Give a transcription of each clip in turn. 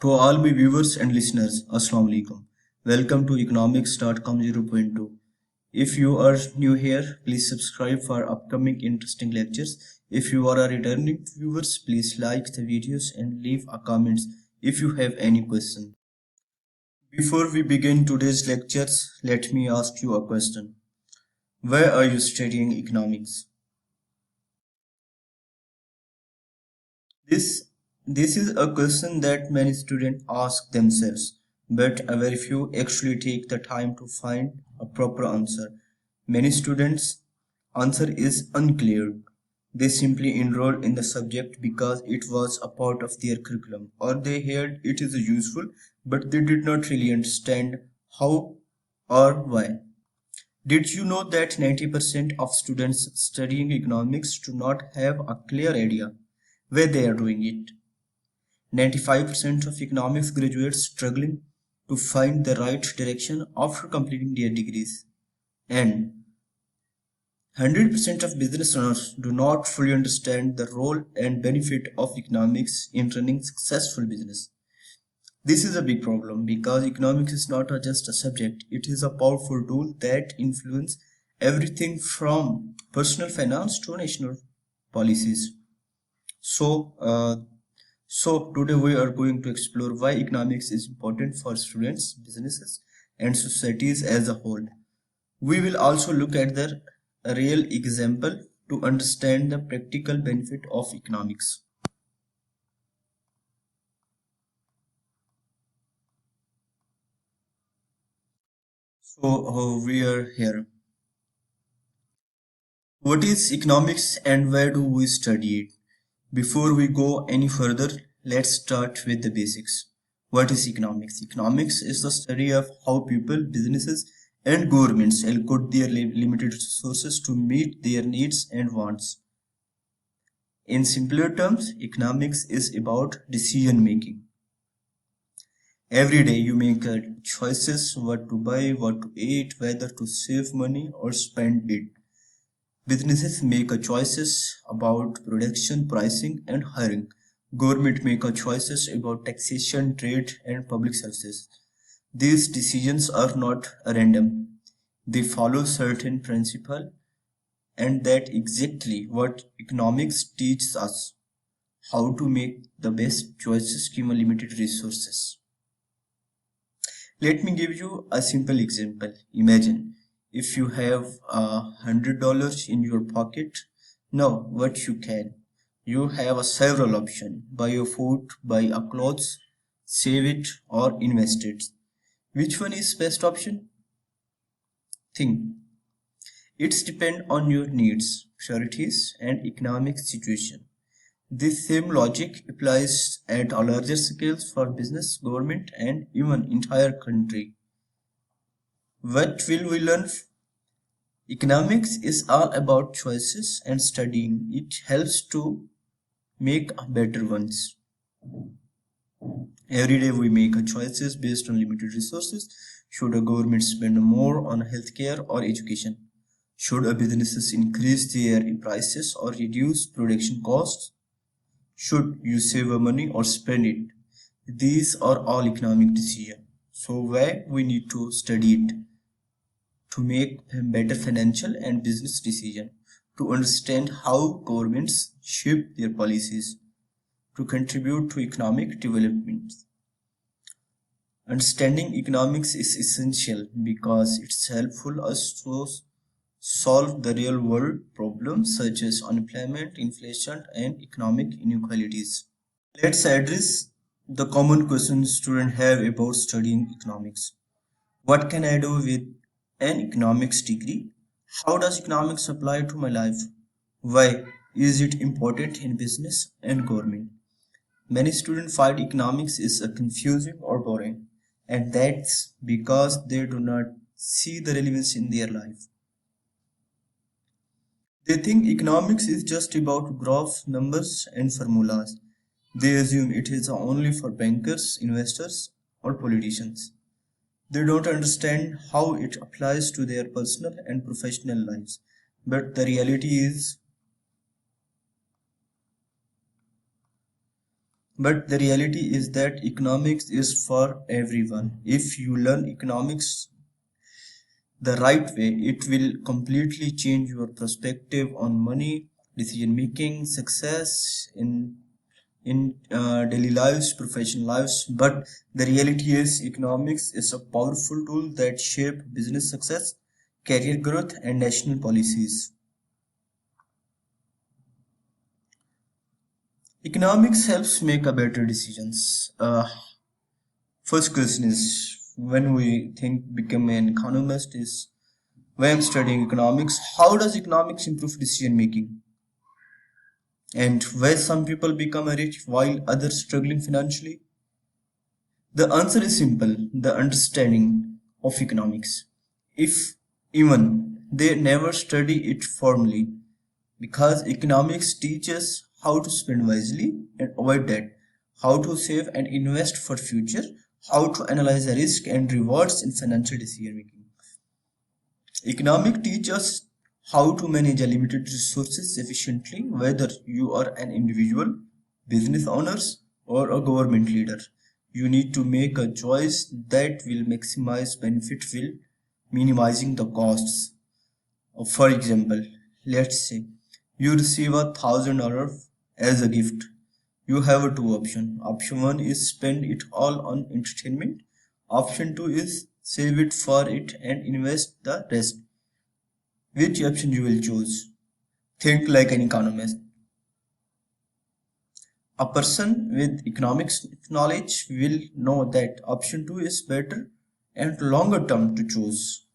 To all my viewers and listeners, Assalamu alaikum. Welcome to economics.com 0.2. If you are new here, please subscribe for upcoming interesting lectures. If you are a returning viewers, please like the videos and leave a comments if you have any question. Before we begin today's lectures, let me ask you a question. Why are you studying economics? This this is a question that many students ask themselves, but a very few actually take the time to find a proper answer. Many students' answer is unclear. They simply enrolled in the subject because it was a part of their curriculum, or they heard it is useful, but they did not really understand how or why. Did you know that 90% of students studying economics do not have a clear idea where they are doing it? 95% of economics graduates struggling to find the right direction after completing their degrees. And 100% of business owners do not fully understand the role and benefit of economics in running successful business. This is a big problem because economics is not just a subject, it is a powerful tool that influences everything from personal finance to national policies. So, uh, so today we are going to explore why economics is important for students, businesses, and societies as a whole. We will also look at the real example to understand the practical benefit of economics. We are here. What is economics and where do we study it? Before we go any further, let's start with the basics. What is economics? Economics is the study of how people, businesses, and governments allocate their limited resources to meet their needs and wants. In simpler terms, economics is about decision making. Every day you make choices what to buy, what to eat, whether to save money or spend it. Businesses make a choices about production, pricing, and hiring. Government make a choices about taxation, trade, and public services. These decisions are not random. They follow certain principle, and that exactly what economics teaches us: how to make the best choices given limited resources. Let me give you a simple example. Imagine if you have $100 in your pocket. Now, what you can? You have a several options: buy a food, buy a clothes, save it, or invest it. Which one is best option? Think. It's depend on your needs, priorities, and economic situation. This same logic applies at a larger scales for business, government, and even entire country. What will we learn? Economics is all about choices and studying. It helps to make better ones. Every day we make choices based on limited resources. Should a government spend more on healthcare or education? Should a businesses increase their prices or reduce production costs? Should you save money or spend it? These are all economic decisions. So why we need to study it? To make better financial and business decisions, to understand how governments shape their policies, to contribute to economic development. Understanding economics is essential because it's helpful us to solve the real world problems such as unemployment, inflation, and economic inequalities. Let's address the common questions students have about studying economics. What can I do with an economics degree? How does economics apply to my life? Why is it important in business and government? Many students find economics is a confusing or boring, and that's because they do not see the relevance in their life. They think economics is just about graphs, numbers, and formulas. They assume it is only for bankers, investors, or politicians. They don't understand how it applies to their personal and professional lives. But the reality is, But the reality is that economics is for everyone. If you learn economics the right way, it will completely change your perspective on money, decision making, success in daily lives, professional lives. But the reality is, economics is a powerful tool that shape business success, career growth, and national policies. Economics helps make a better decisions. First question is, when we think become an economist is when I'm studying economics, how does economics improve decision making? And why some people become rich while others struggling financially? The answer is simple, the understanding of economics. If even they never study it formally, because economics teaches how to spend wisely and avoid debt, how to save and invest for future, how to analyze the risk and rewards in financial decision making. Economics teaches us how to manage a limited resources efficiently, whether you are an individual, business owners, or a government leader. You need to make a choice that will maximize benefit while minimizing the costs. For example, let's say you receive $1,000 as a gift. You have a two option. Option one is spend it all on entertainment. Option two is save it for it and invest the rest. Which option you will choose? Think like an economist. A person with economics knowledge will know that option 2 is better and longer term to choose.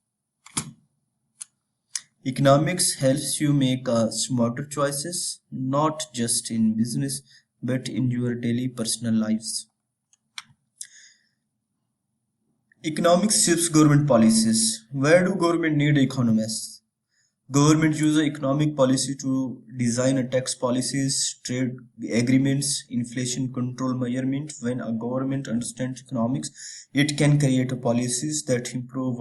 Economics helps you make smarter choices, not just in business but in your daily personal lives. Economics shapes government policies. Where do government need economists? Government use economic policy to design a tax policies, trade agreements, inflation control measurement. When a government understands economics, it can create a policies that improve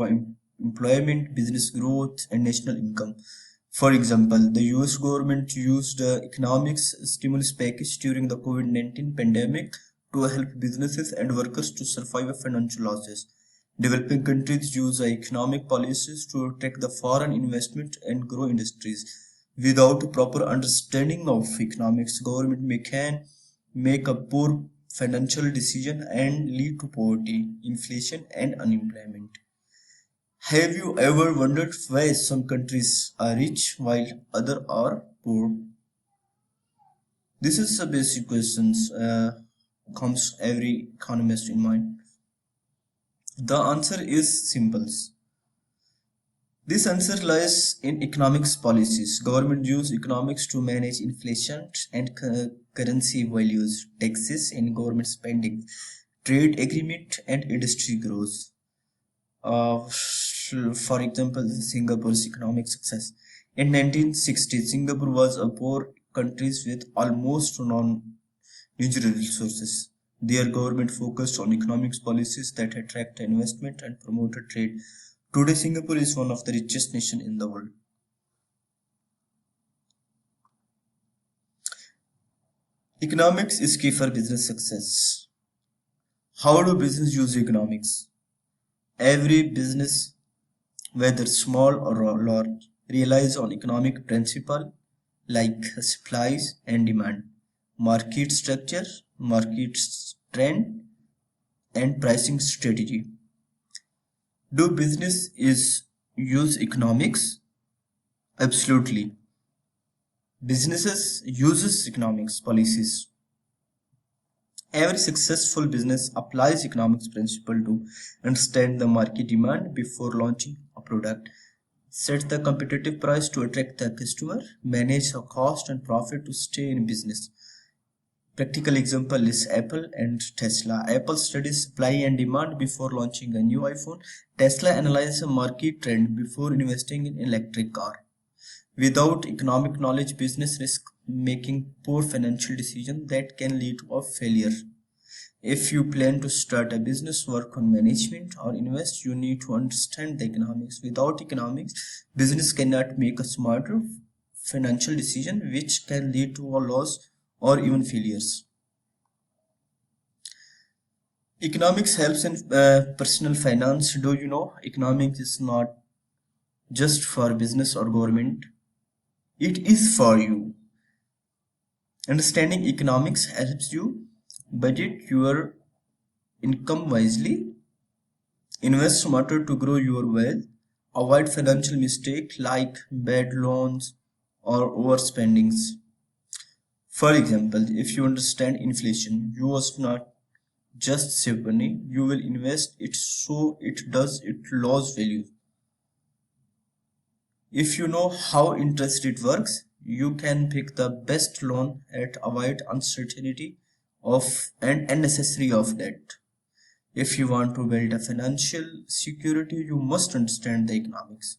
employment, business growth, and national income. For example, the US government used economics stimulus package during the COVID-19 pandemic to help businesses and workers to survive financial losses. Developing countries use economic policies to attract the foreign investment and grow industries. Without a proper understanding of economics, government may can make a poor financial decision and lead to poverty, inflation, and unemployment. Have you ever wondered why some countries are rich while others are poor? This is a basic questions comes every economist in mind. The answer is simple. This answer lies in economics policies. Government use economics to manage inflation and currency values, taxes and government spending, trade agreement and industry growth. For example, Singapore's economic success. In 1960s, Singapore was a poor country with almost non-natural resources. Their government focused on economic policies that attract investment and promoted trade. Today, Singapore is one of the richest nations in the world. Economics is key for business success. How do business use economics? Every business, whether small or large, relies on economic principle like supplies and demand, market structure, market trend, and pricing strategy. Do business is use economics? Absolutely. Businesses uses economics policies. Every successful business applies economics principle to understand the market demand before launching a product, set the competitive price to attract the customer, manage the cost and profit to stay in business. Practical example is Apple and Tesla. Apple studies supply and demand before launching a new iPhone. Tesla analyzes a market trend before investing in electric car. Without economic knowledge, business risk making poor financial decision that can lead to a failure. If you plan to start a business, work on management, or invest, you need to understand the economics. Without economics, business cannot make a smarter financial decision, which can lead to a loss or even failures. Economics helps in personal finance. Do you know economics is not just for business or government? It is for you. Understanding economics helps you budget your income wisely, invest smarter to grow your wealth, avoid financial mistakes like bad loans or overspendings. For example, if you understand inflation, you must not just save money, you will invest it so it lose value. If you know how interest rate works, you can pick the best loan and avoid uncertainty of and unnecessary of debt. If you want to build a financial security, you must understand the economics.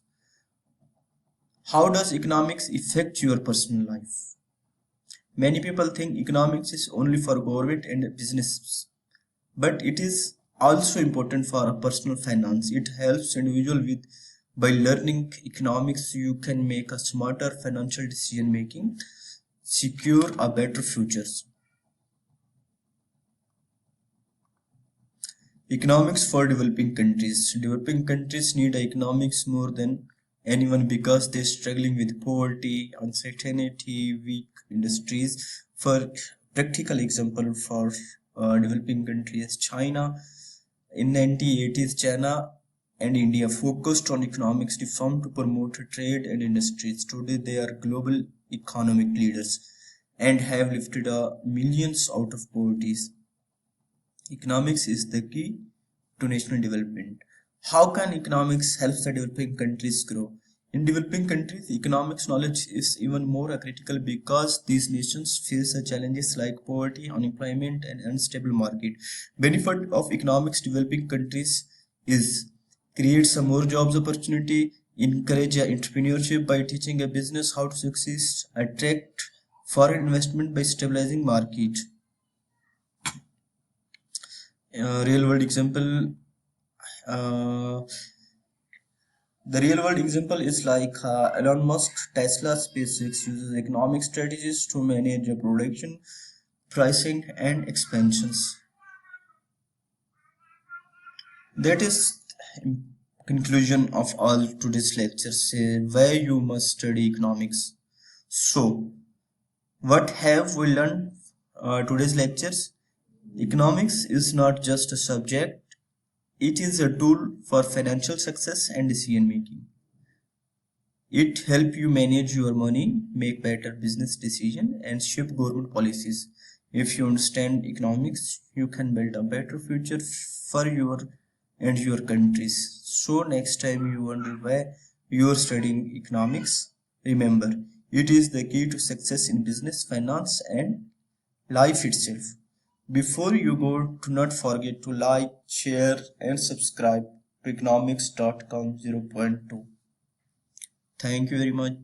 How does economics affect your personal life? Many people think economics is only for government and businesses, but it is also important for a personal finance. It helps individual with by learning economics you can make a smarter financial decision making, secure a better futures. Economics for developing countries. Developing countries need economics more than anyone because they're struggling with poverty, uncertainty, weak industries. For practical example, for developing countries, China in 1980s, China and India focused on economics reform to promote trade and industries. Today, they are global economic leaders and have lifted millions out of poverty. Economics is the key to national development. How can economics help the developing countries grow? In developing countries, economics knowledge is even more critical because these nations face the challenges like poverty, unemployment, and unstable market. Benefit of economics developing countries is create some more jobs opportunity, encourage entrepreneurship by teaching a business how to succeed, attract foreign investment by stabilizing market. Real world example uh, the real world example is like Elon Musk, Tesla, SpaceX uses economic strategies to manage the production, pricing, and expansions. That is conclusion of all today's lectures. Why you must study economics. So, what have we learned today's lectures? Economics is not just a subject; it is a tool for financial success and decision making. It helps you manage your money, make better business decisions, and shape government policies. If you understand economics, you can build a better future for your and your countries. So next time you wonder why you are studying economics, remember it is the key to success in business, finance, and life itself. Before you go, do not forget to like, share, and subscribe to economics.com 0.2. Thank you very much.